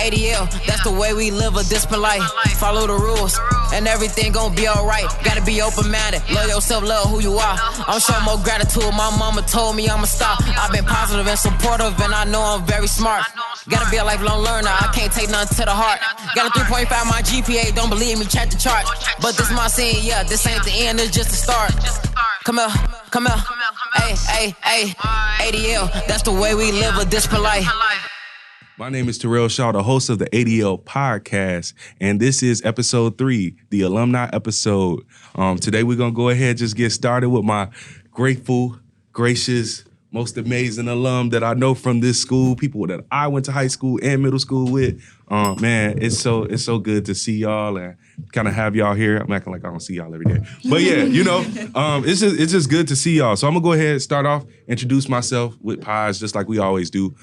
ADL, that's the way we live a disciplined life. Follow the rules, and everything gon' be alright. Gotta be open-minded, love yourself, love who you are. I'm showing more gratitude, my mama told me I'm a star. I've been positive and supportive, and I know I'm very smart. Gotta be a lifelong learner, I can't take nothing to the heart. Got a 3.5 my GPA, don't believe me, check the chart. But this my scene, yeah, this ain't the end, it's just the start. Come here, ay, ADL, that's the way we live a disciplined life. My name is Terrell Shaw, the host of the ADL podcast, and this is episode 3, the alumni episode. Today we're going to go ahead and just get started with my grateful, gracious, most amazing alum that I know from this school, people that I went to high school and middle school with. Man, it's so good to see y'all and kind of have y'all here. I'm acting like I don't see y'all every day. But yeah, it's just good to see y'all. So I'm going to go ahead and start off, introduce myself with pies, just like we always do.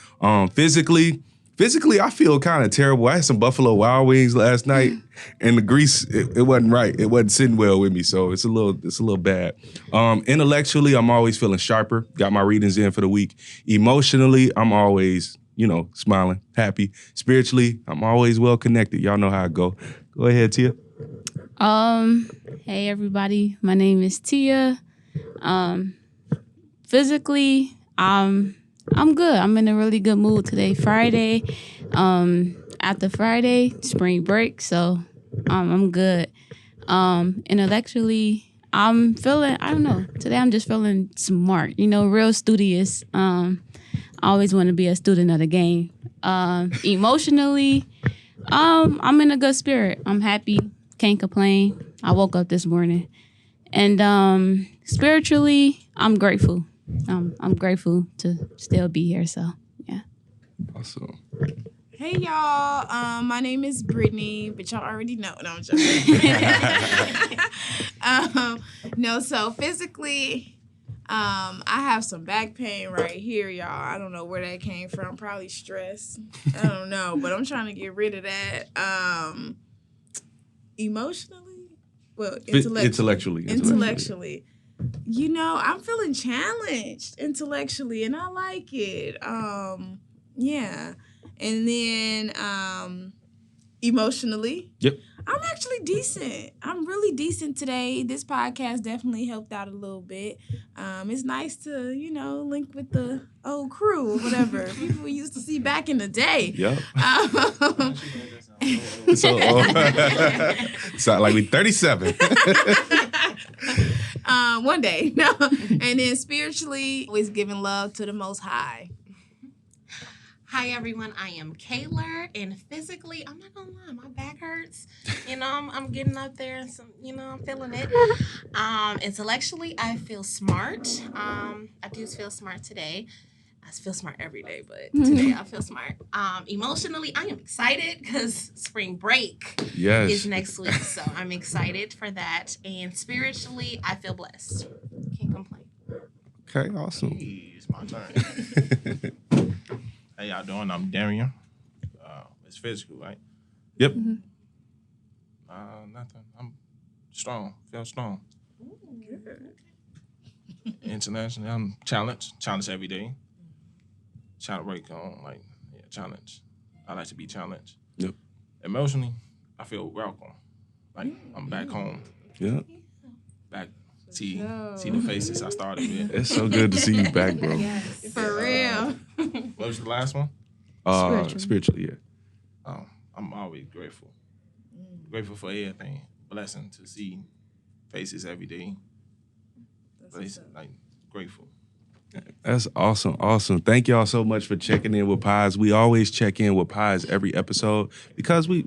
Physically, I feel kind of terrible. I had some Buffalo Wild Wings last night, and the grease it wasn't right. It wasn't sitting well with me, so it's a little bad. Intellectually, I'm always feeling sharper. Got my readings in for the week. Emotionally, I'm always smiling, happy. Spiritually, I'm always well connected. Y'all know how I go. Go ahead, Tia. Hey everybody, my name is Tia. Physically, I'm good. I'm in a really good mood today. Friday, after Friday, spring break, so I'm good. Intellectually, I'm feeling, I don't know, today I'm just feeling smart, real studious. I always want to be a student of the game. Emotionally, I'm in a good spirit. I'm happy, can't complain. I woke up this morning. And spiritually, I'm grateful. I'm grateful to still be here, so yeah. Awesome. Hey y'all, my name is Brittany, but y'all already know. No, I'm joking. So physically, I have some back pain right here, y'all. I don't know where that came from. Probably stress. I don't know, but I'm trying to get rid of that. Emotionally, well, intellectually. I'm feeling challenged intellectually, and I like it. Yeah. And then emotionally, yep, I'm actually decent. I'm really decent today. This podcast definitely helped out a little bit. It's nice to, link with the old crew or whatever. People we used to see back in the day. Yep. Sound like we 37. One day. No. And then spiritually, always giving love to the Most High. Hi everyone, I am Kayla, and physically, I'm not gonna lie, my back hurts. I'm getting up there, and I'm feeling it. Intellectually, I feel smart. I do feel smart today. I feel smart every day, but today I feel smart. Emotionally, I am excited because spring break is next week, so I'm excited for that. And spiritually, I feel blessed. Can't complain. Okay, awesome. Hey, it's my turn. How y'all doing? I'm Darian. It's physical, right? Yep. Nothing. I'm strong. Feel strong. Good. Internationally, I'm challenged every day. Try to work on, challenge. I like to be challenged. Yep. Emotionally, I feel welcome. Like, I'm back home. Yep. Back, see the faces I started with. It's so good to see you back, bro. Yes, for real. What was the last one? Spiritually, yeah. I'm always grateful. Grateful for everything. Blessing to see faces every day. Grateful. That's awesome. Thank y'all so much for checking in with Pies. We always check in with Pies every episode because we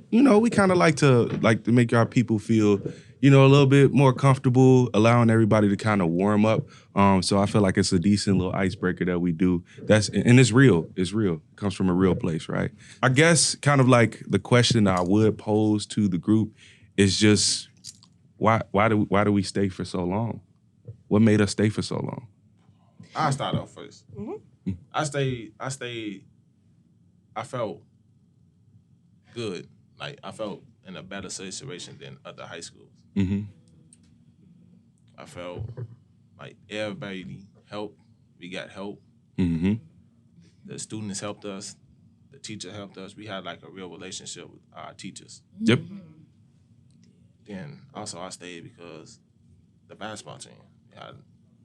kind of like to make our people feel, a little bit more comfortable, allowing everybody to kind of warm up. So I feel like it's a decent little icebreaker that we do. And it's real. It's real. It comes from a real place, right? I guess kind of like the question I would pose to the group is just why do we stay for so long? What made us stay for so long? I'll start off first. Mm-hmm. I felt good. I felt in a better situation than other high schools. Mm-hmm. I felt like everybody helped. We got help. Mm-hmm. The students helped us. the teacher helped us. We had like a real relationship with our teachers. Yep. Then also I stayed because the basketball team had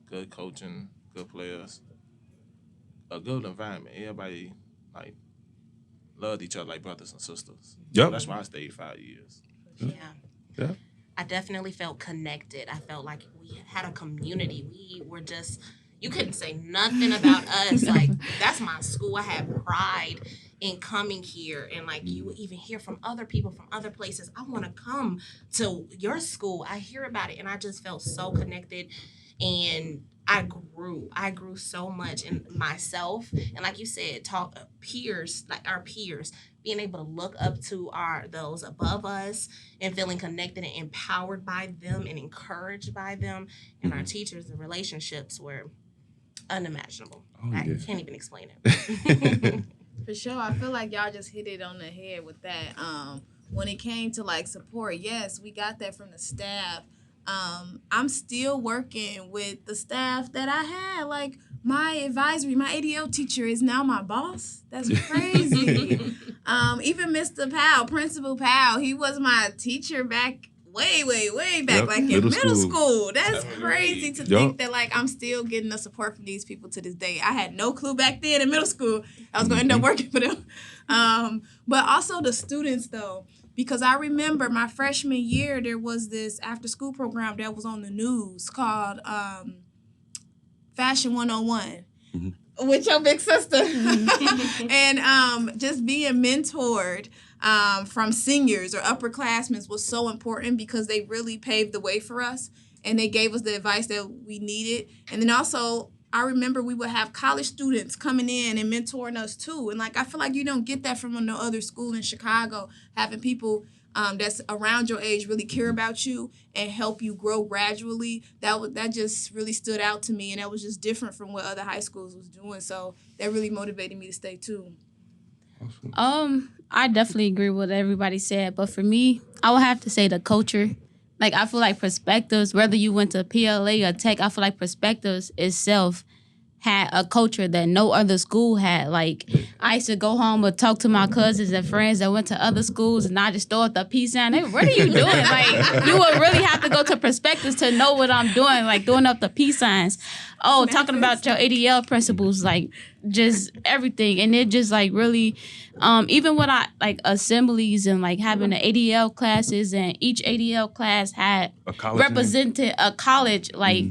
good coaching, good players, a good environment. Everybody like loved each other like brothers and sisters. Yep. So that's why I stayed 5 years. Yeah. Yeah. I definitely felt connected. I felt like we had a community. We were just, you couldn't say nothing about us. Like, that's my school. I had pride in coming here. And, like, you would even hear from other people from other places, I want to come to your school. I hear about it. And I just felt so connected. And I grew so much in myself. And like you said, peers, like our peers, being able to look up to those above us and feeling connected and empowered by them and encouraged by them. And our teachers, the relationships were unimaginable. I can't even explain it. For sure. I feel like y'all just hit it on the head with that. When it came to like support, yes, we got that from the staff. I'm still working with the staff that I had. Like, my advisory, my ADL teacher is now my boss. That's crazy. Even Mr. Powell, Principal Powell, he was my teacher back way back, like in middle school. That's crazy to think that, like, I'm still getting the support from these people to this day. I had no clue back then in middle school I was going to end up working for them. But also the students, though. Because I remember my freshman year, there was this after-school program that was on the news called Fashion 101 with your big sister. And just being mentored from seniors or upperclassmen was so important because they really paved the way for us. And they gave us the advice that we needed. And then also, I remember we would have college students coming in and mentoring us too. And like, I feel like you don't get that from no other school in Chicago, having people that's around your age really care about you and help you grow gradually. That just really stood out to me. And that was just different from what other high schools was doing. So that really motivated me to stay too. I definitely agree with what everybody said. But for me, I would have to say the culture. Like, I feel like Perspectives, whether you went to PLA or Tech, I feel like Perspectives itself had a culture that no other school had. Like, I used to go home and talk to my cousins and friends that went to other schools, and I just throw up the peace sign. Hey, what are you doing? Like, you would really have to go to Perspectives to know what I'm doing, like throwing up the peace signs. Oh, talking about your ADL principles, like, just everything. And it just, like, really, even with assemblies and, like, having the ADL classes, and each ADL class had represented a college, like,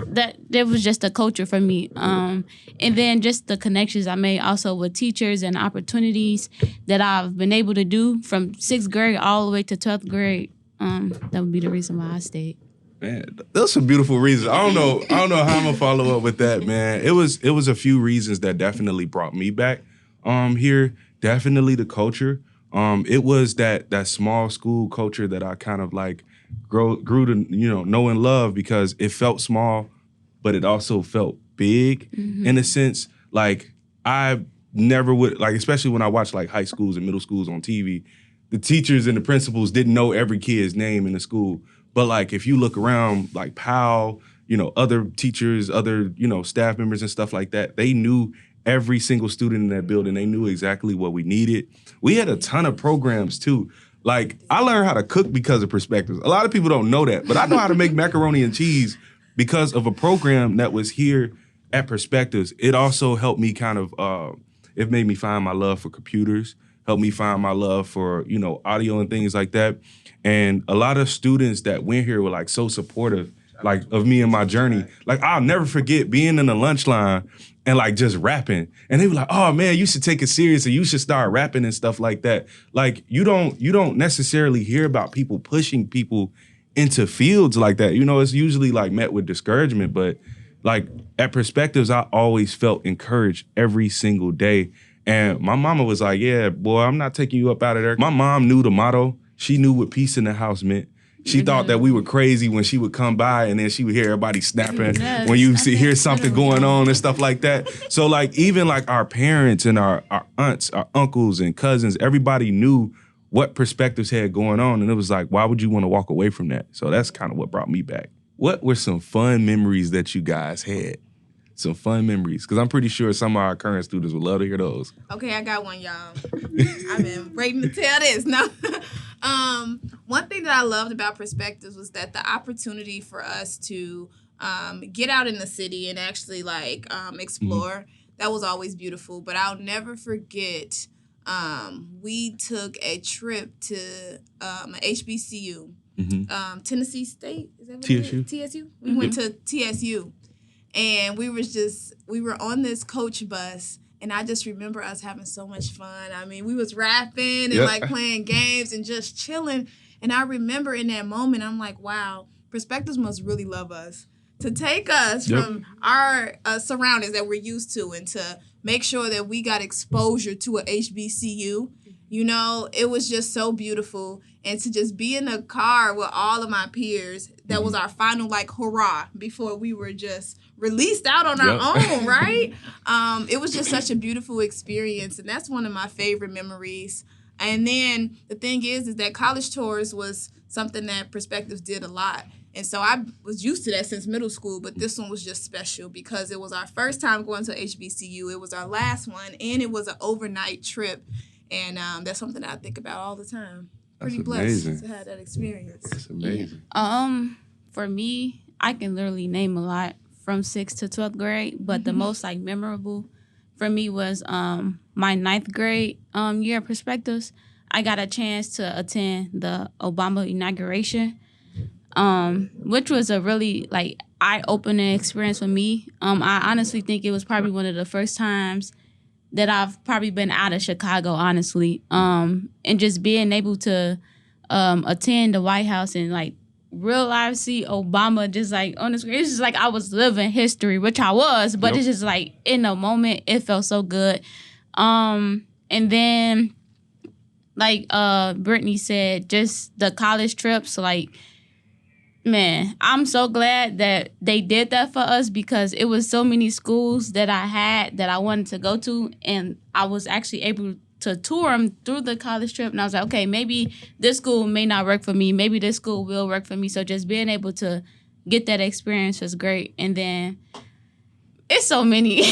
that there was just a culture for me. And then just the connections I made also with teachers and opportunities that I've been able to do from 6th grade all the way to 12th grade. That would be the reason why I stayed. Man, those some beautiful reasons. I don't know how I'm gonna follow up with that, man. It was a few reasons that definitely brought me back here. Definitely the culture. It was that small school culture that I kind of like grew to know and love, because it felt small, but it also felt big in a sense. Like, I never would, like, especially when I watched like high schools and middle schools on TV, the teachers and the principals didn't know every kid's name in the school. But like, if you look around, like Powell, other teachers, other, staff members and stuff like that, they knew every single student in that building. They knew exactly what we needed. We had a ton of programs too. Like, I learned how to cook because of Perspectives. A lot of people don't know that, but I know how to make macaroni and cheese because of a program that was here at Perspectives. It also helped me kind of, it made me find my love for computers, helped me find my love for, audio and things like that. And a lot of students that went here were like so supportive, like, of me and my journey. Like, I'll never forget being in the lunch line and like just rapping. And they were like, oh man, you should take it serious and you should start rapping and stuff like that. Like, you don't necessarily hear about people pushing people into fields like that. It's usually like met with discouragement, but like at Perspectives, I always felt encouraged every single day. And my mama was like, yeah, boy, I'm not taking you up out of there. My mom knew the motto. She knew what peace in the house meant. She thought that we were crazy when she would come by, and then she would hear everybody snapping when you hear something going on and stuff like that. So like, even like our parents and our aunts, our uncles and cousins, everybody knew what Perspectives had going on. And it was like, why would you want to walk away from that? So that's kind of what brought me back. What were some fun memories that you guys had? some fun memories? Because I'm pretty sure some of our current students would love to hear those. Okay, I got one, y'all. I've been waiting to tell this. No. One thing that I loved about Perspectives was that the opportunity for us to get out in the city and actually explore, that was always beautiful. But I'll never forget, we took a trip to a HBCU, Tennessee State. Is that what TSU? it is? TSU? We went to TSU. And we were on this coach bus, and I just remember us having so much fun. I mean, we was rapping and playing games and just chilling. And I remember in that moment, I'm like, wow, Perspectives must really love us to take us from our surroundings that we're used to and to make sure that we got exposure to a HBCU. You know, it was just so beautiful. And to just be in a car with all of my peers, that was our final, hurrah before we were just released out on our own, right? It was just such a beautiful experience. And that's one of my favorite memories. And then the thing is that college tours was something that Perspectives did a lot. And so I was used to that since middle school, but this one was just special because it was our first time going to HBCU. It was our last one, and it was an overnight trip. And that's something that I think about all the time. Pretty blessed to have that experience. That's amazing. For me, I can literally name a lot from 6th to 12th grade, but the most memorable for me was my 9th grade year of Perspectives. I got a chance to attend the Obama inauguration, which was a really eye-opening experience for me. I honestly think it was probably one of the first times that I've probably been out of Chicago, honestly. And just being able to attend the White House and real life see Obama just on the screen. It's just I was living history, which I was, but it's just in the moment, it felt so good. And then Brittany said, just the college trips, man, I'm so glad that they did that for us because it was so many schools that I had that I wanted to go to, and I was actually able to tour them through the college trip. And I was like, okay, maybe this school may not work for me. Maybe this school will work for me. So just being able to get that experience was great. And then it's so many.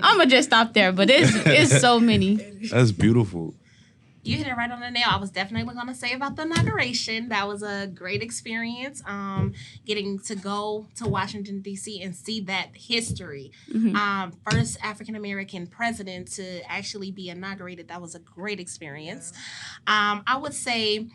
I'm going to just stop there, but it's so many. That's beautiful. You hit it right on the nail. I was definitely going to say about the inauguration. That was a great experience. Getting to go to Washington, D.C. and see that history. First African-American president to actually be inaugurated. That was a great experience. I would say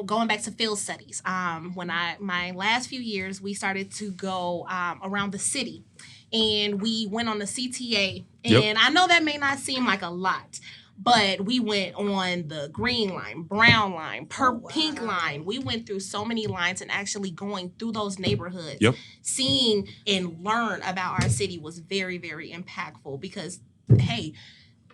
going back to field studies. My last few years, we started to go around the city. And we went on the CTA. And I know that may not seem like a lot, but we went on the green line, brown line, pink line. We went through so many lines, and actually going through those neighborhoods, seeing and learn about our city was very, very impactful because, hey,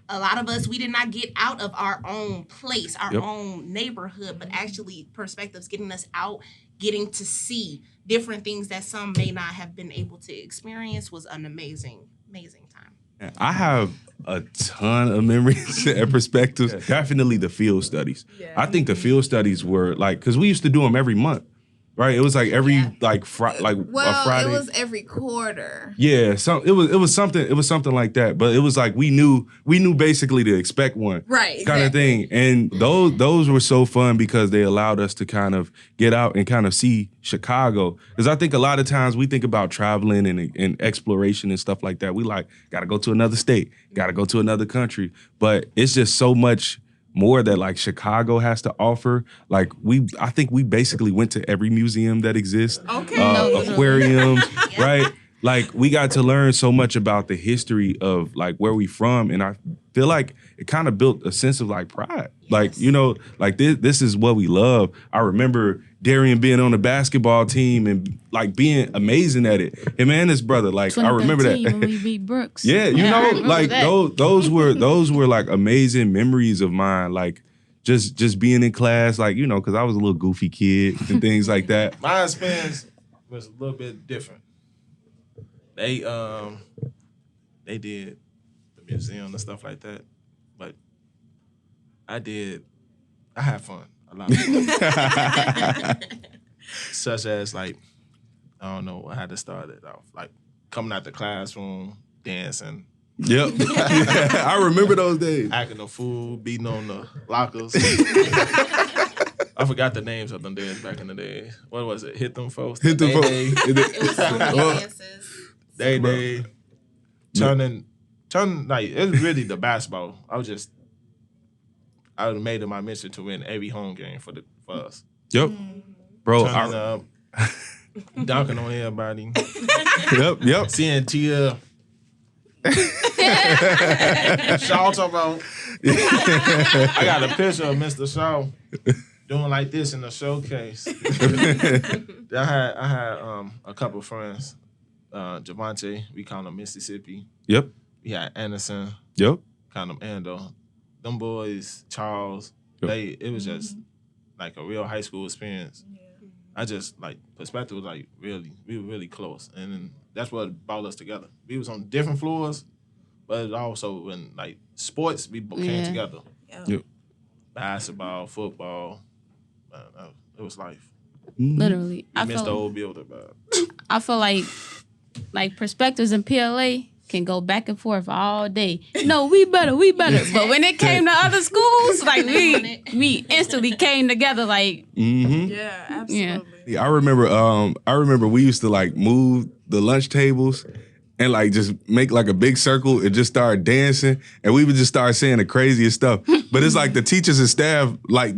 a lot of us, we did not get out of our own place, our own neighborhood, but actually Perspectives getting us out, getting to see different things that some may not have been able to experience was an amazing, amazing time. I have a ton of memories and perspectives. Definitely the field studies. I think the field studies were because we used to do them every month, right? It was every a Friday. It was every quarter. Yeah, it was something like that. But it was we knew basically to expect one, right? Kind of thing. And those were so fun because they allowed us to kind of get out and kind of see Chicago. Because I think a lot of times we think about traveling and exploration and stuff like that. We gotta go to another state, gotta go to another country. But it's just so much more that Chicago has to offer. I think we basically went to every museum that exists. Aquariums, right? We got to learn so much about the history of where we from, and I feel it kind of built a sense of pride. This is what we love. I remember Darian being on the basketball team and being amazing at it. Him and his brother, I remember that when we beat Brooks. Yeah, those were amazing memories of mine. Just being in class, because I was a little goofy kid and things like that. My experience was a little bit different. They did the museum and stuff like that, but I had fun a lot. Such as I don't know how to start it off. coming out the classroom, dancing, Yep. I remember those days. acting a fool, beating on the lockers. I forgot the names of them days back in the day. What was it? Hit them folks. Hit them folks. It was so many dances. They turning like it was really the basketball. I made it my mission to win every home game for us. Yep. Bro, Turning up, dunking on everybody, yep. seeing Tia. Shaw talk about. I got a picture of Mr. Shaw doing like this in the showcase. I had a couple friends, Javante, we call him Mississippi. Yep. We had Anderson, Yep. kind of Ando. Them boys, Charles, it was just like a real high school experience. Yeah. I just like perspective was like we were really close, and then that's what brought us together. We was on different floors, but also in like sports, we came together. Yep. Basketball, football, it was life. Literally, I missed the old builder, but I feel like perspectives in PLA can go back and forth all day. No, we better. But when it came to other schools, like we instantly came together. Like, Yeah, absolutely. Yeah, I remember we used to like move the lunch tables and like just make like a big circle and just start dancing, and we would just start saying the craziest stuff. But it's like the teachers and staff, like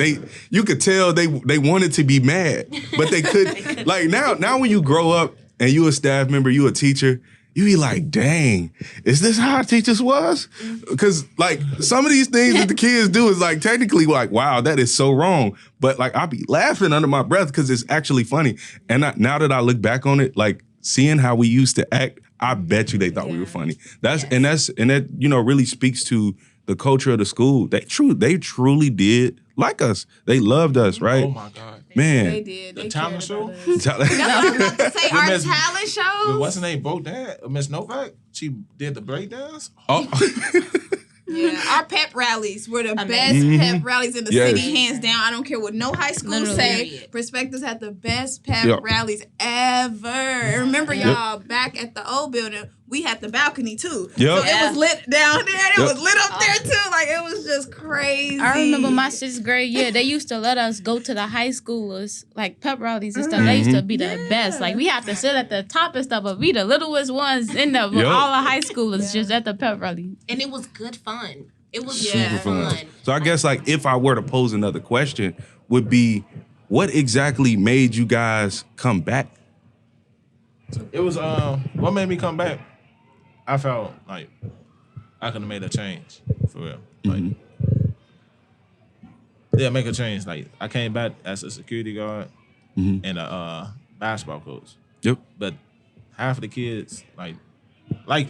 you could tell they wanted to be mad, but they couldn't. Like now when you grow up and you a staff member, you a teacher, you be like, dang, is this how our teachers was? Because like some of these things that the kids do is like technically like, wow, that is so wrong. But like I be laughing under my breath because it's actually funny. And now that I look back on it, like seeing how we used to act, I bet you they thought we were funny. And that really speaks to the culture of the school. They truly did like us. They loved us, right? oh my God, Man. They did. the They talent cared about show. us. That's what I'm about to say. Our Miss- talent shows. What's her name? Broke down. Miss Novak. She did the breakdance. Oh. Yeah, our pep rallies were the Amazing. best pep rallies in the Yes. city, hands down. I don't care what no high school Literally. say. Period. Perspectives had the best pep Yep. rallies ever. And remember, y'all, back at the old building, we had the balcony too. Yep. So it was lit down there and it Yep. was lit up there too. Like it was just crazy. I remember my 6th grade year, they used to let us go to the high schoolers, like pep rallies and stuff. They used to be the best. Like we had to sit at the top and stuff, but we the littlest ones in there. Yep. All the high schoolers just at the pep rally. And it was good fun. It was Yeah. super fun. So I guess like if I were to pose another question, would be what exactly made you guys come back? It was what made me come back. I felt like I could have made a change for real. Like, make a change. Like I came back as a security guard and a basketball coach. Yep. But half of the kids like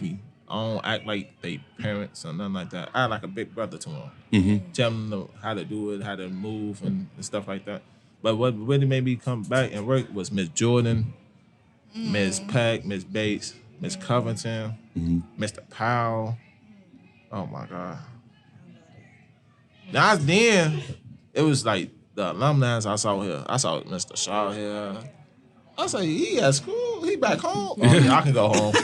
me. I don't act like they parents or nothing like that. I act like a big brother to them. Tell them how to do it, how to move and stuff like that. But what really made me come back and work was Miss Jordan, Miss Peck, Miss Bates, Miss Covington, Mr. Powell. Oh my God. Now then, it was like the alumni I saw here. I saw Mr. Shaw here. I say, he at school, he back home. Oh, yeah, I can go home.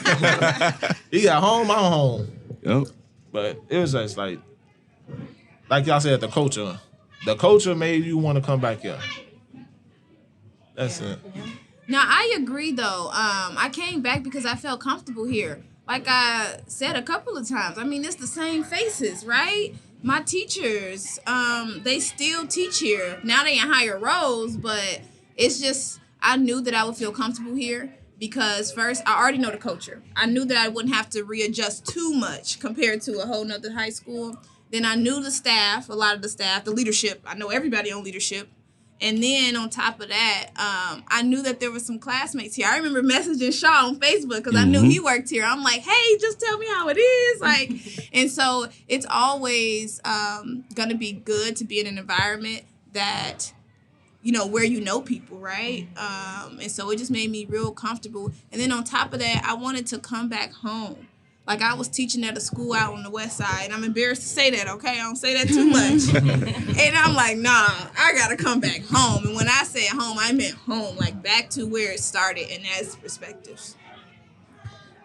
He at home, I'm home. Yep. But it was just like y'all said, the culture. The culture made you want to come back here. That's it. Now, I agree, though. I came back because I felt comfortable here. Like I said a couple of times, I mean, it's the same faces, right? My teachers, they still teach here. Now they in higher roles, but it's just, I knew that I would feel comfortable here because first, I already know the culture. I knew that I wouldn't have to readjust too much compared to a whole nother high school. Then I knew the staff, a lot of the staff, the leadership. I know everybody on leadership. And then on top of that, I knew that there were some classmates here. I remember messaging Shaw on Facebook because I knew he worked here. I'm like, hey, just tell me how it is. Like, and so it's always going to be good to be in an environment that, you know, where you know people, right? And so it just made me real comfortable. And then on top of that, I wanted to come back home. Like, I was teaching at a school out on the west side, and I'm embarrassed to say that, okay? I don't say that too much. And I'm like, nah, I got to come back home. And when I say home, I meant home, like back to where it started, and that's perspectives.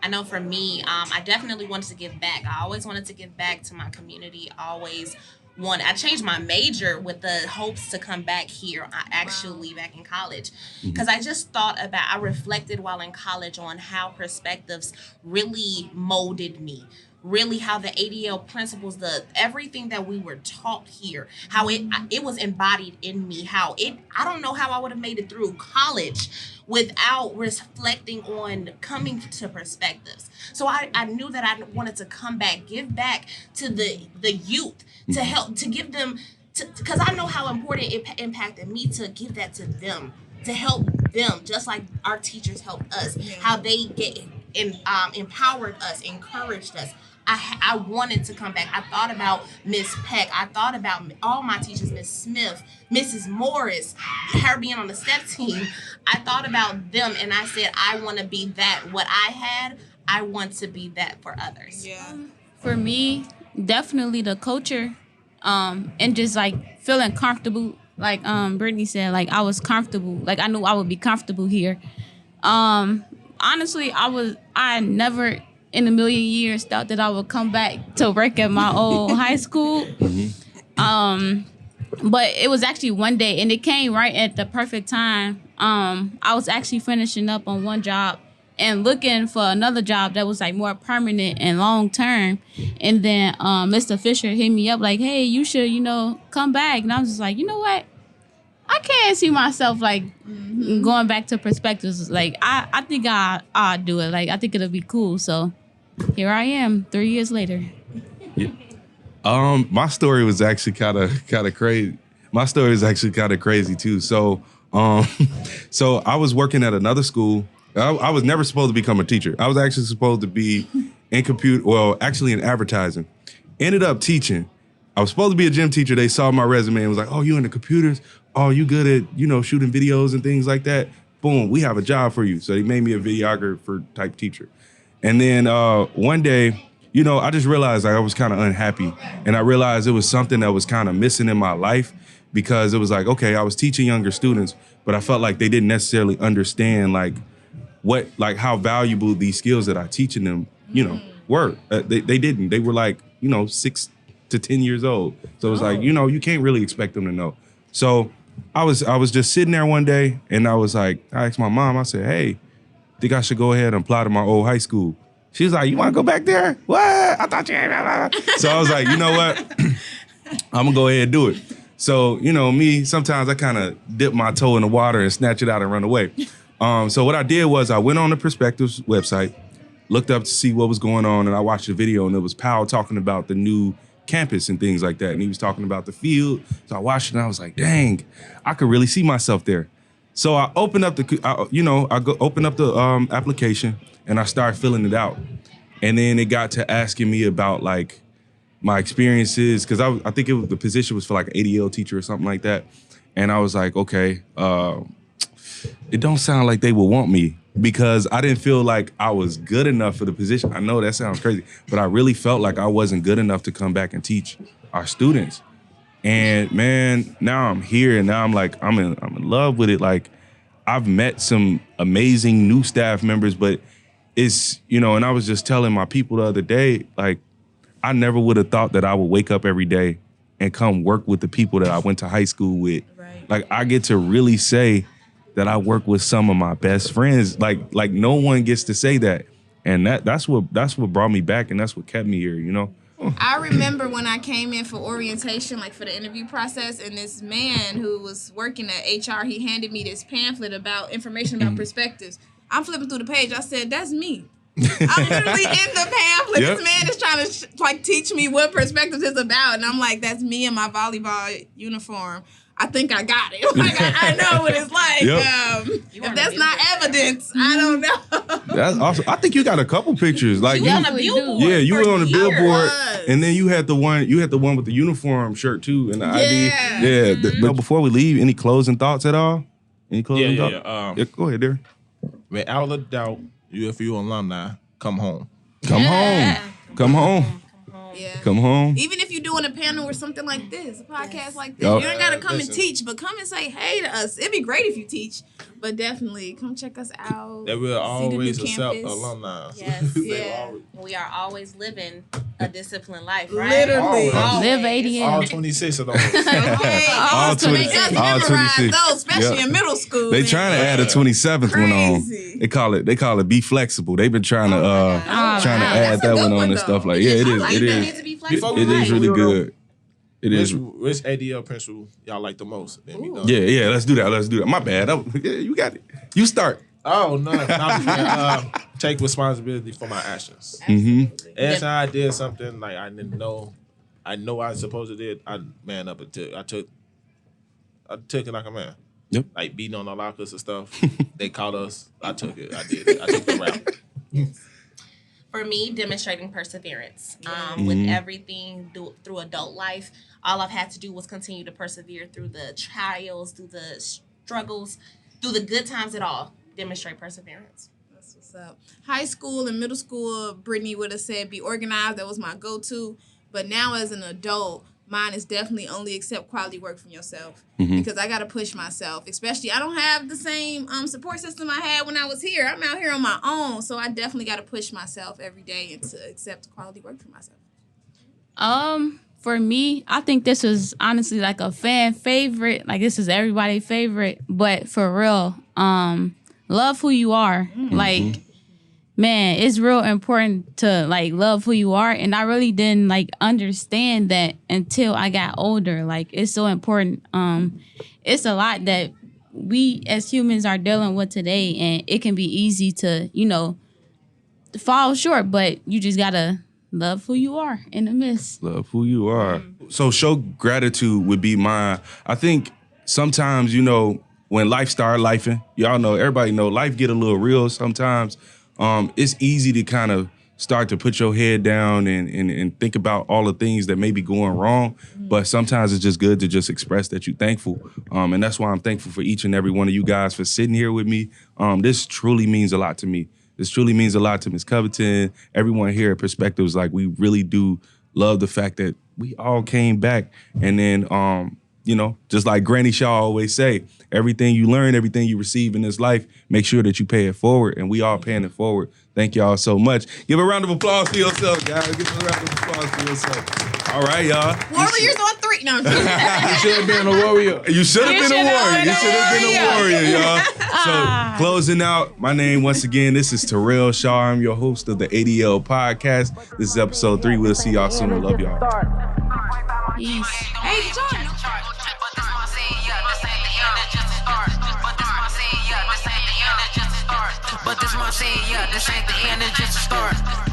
I know for me, I definitely wanted to give back. I always wanted to give back to my community. I changed my major with the hopes to come back here, back in college. Because I reflected while in college on how perspectives really molded me. Really how the ADL principles, everything that we were taught here, how it was embodied in me, I don't know how I would have made it through college without reflecting on coming to perspectives. So I knew that I wanted to come back, give back to the youth, to help, to give them, because I know how important it impacted me, to give that to them, to help them, just like our teachers helped us, how they empowered us, encouraged us. I wanted to come back. I thought about Miss Peck. I thought about all my teachers, Miss Smith, Mrs. Morris, her being on the step team. I thought about them and I said, I want to be that. What I had, I want to be that for others. Yeah. For me, definitely the culture, and just like feeling comfortable. Like Brittany said, like I was comfortable. Like I knew I would be comfortable here. Honestly, I never in a million years thought that I would come back to work at my old high school. But it was actually one day, and it came right at the perfect time. I was actually finishing up on one job and looking for another job that was like more permanent and long term. And then Mr. Fisher hit me up like, hey, you should, come back. And I was just like, you know what? I can't see myself like going back to perspectives. Like I think I'll do it. Like I think it'll be cool. So here I am 3 years later. Yeah. My story was actually kind of crazy. My story is actually kind of crazy too. So so I was working at another school. I was never supposed to become a teacher. I was actually supposed to be in advertising. Ended up teaching. I was supposed to be a gym teacher. They saw my resume and was like, oh, you in the computers? Oh, you good at, shooting videos and things like that? Boom, we have a job for you. So they made me a videographer type teacher. And then one day, I just realized I was kind of unhappy. And I realized it was something that was kind of missing in my life, because it was like, okay, I was teaching younger students, but I felt like they didn't necessarily understand how valuable these skills that I teaching them, were. They didn't. They were like, 6 to 10 years old. So it was like, you can't really expect them to know. So I was just sitting there one day and I asked my mom, I said, hey, think I should go ahead and apply to my old high school. She was like, you want to go back there? What? I thought you had. So I was like, you know what? I'm going to go ahead and do it. So, me, sometimes I kind of dip my toe in the water and snatch it out and run away. So what I did was I went on the Perspectives website, looked up to see what was going on, and I watched the video, and it was Powell talking about the new campus and things like that. And he was talking about the field. So I watched it and I was like, dang, I could really see myself there. So I opened up opened up the application and I started filling it out. And then it got to asking me about like my experiences, because I think the position was for like an ADL teacher or something like that. And I was like, okay, it don't sound like they would want me, because I didn't feel like I was good enough for the position. I know that sounds crazy, but I really felt like I wasn't good enough to come back and teach our students. And man, now I'm here and now I'm in love with it. Like I've met some amazing new staff members, but it's, and I was just telling my people the other day, like I never would have thought that I would wake up every day and come work with the people that I went to high school with. Right. Like I get to really say that I work with some of my best friends. Like no one gets to say that. And that's what brought me back, and that's what kept me here, I remember when I came in for orientation, like for the interview process, and this man who was working at HR, he handed me this pamphlet about information about perspectives. I'm flipping through the page. I said, that's me. I'm literally in the pamphlet. Yep. This man is trying to teach me what perspectives is about. And I'm like, that's me in my volleyball uniform. I think I got it. Like I know what it's like. Yep. If that's not evidence, I don't know. That's awesome. I think you got a couple pictures. Like you on a billboard. Yeah, you were on the billboard, and then you had the one with the uniform shirt too, and the ID. Yeah. But before we leave, any closing thoughts at all? Any closing thoughts? Yeah. Go ahead, Derek. Without a doubt, UFU alumni, come home. Come home. Come home. Yeah. Come home. Even if you're doing doing a panel or something like this, a podcast like this. Yup. You ain't gotta come and Listen. teach, but come and say hey to us. It'd be great if you teach, but definitely come check us out. They will see the always new accept campus. alumni. Yes. They will Yeah. always- We are always living a disciplined life, right? Literally. Always. Live ADL. All 26 of those. Okay, All so they 26. just All memorize 26. those, especially Yep. in middle school. They man. trying to add a 27th one on. Crazy. They call it be flexible. They've been trying to God. trying to wow. add That's a that good one on one, and though. stuff like. Yeah, it I is. like It that. is. Need to be flexible. It is really good. It is. Which ADL principal y'all like the most? Then we done. Yeah. Let's do that. My bad. Yeah, you got it. You start. Oh no! Take responsibility for my actions. Mm-hmm. As I did something like I didn't know, I know I was supposed to did. I man up until I took it like a man. Yep. Like beating on the lockers and stuff. They called us. I took it. I did it. I took the route. For me, demonstrating perseverance with everything through adult life. All I've had to do was continue to persevere through the trials, through the struggles, through the good times at all. Demonstrate perseverance. That's what's up. High school and middle school, Brittany would have said be organized. That was my go-to. But now as an adult, mine is definitely only accept quality work from yourself because I got to push myself. Especially, I don't have the same support system I had when I was here. I'm out here on my own. So I definitely got to push myself every day and to accept quality work from myself. For me, I think this was honestly like a fan favorite. Like this is everybody's favorite, but for real, love who you are. Like, man, it's real important to like love who you are. And I really didn't like understand that until I got older. Like, it's so important. It's a lot that we as humans are dealing with today, and it can be easy to, fall short, but you just gotta love who you are in the midst. Love who you are. So show gratitude would be mine. I think sometimes, when life start lifing, y'all know, everybody know life get a little real sometimes. It's easy to kind of start to put your head down and think about all the things that may be going wrong. But sometimes it's just good to just express that you're thankful. And that's why I'm thankful for each and every one of you guys for sitting here with me. This truly means a lot to me. This truly means a lot to Ms. Covington, everyone here at Perspectives. Like, we really do love the fact that we all came back. And then, just like Granny Shaw always say, everything you learn, everything you receive in this life, make sure that you pay it forward. And we all paying it forward. Thank y'all so much. Give a round of applause for yourself, guys. Give a round of applause for yourself. All right, y'all. Warriors on 3. No, I'm kidding. You should have been a warrior. You should have been a warrior. You should have been a warrior, y'all. So, closing out, my name, once again, this is Terrell Shaw. I'm your host of the ADL podcast. This is episode 3. We'll see y'all soon. Love y'all. Peace. Hey, John. But this my scene, yeah, this ain't the end, it's just a start.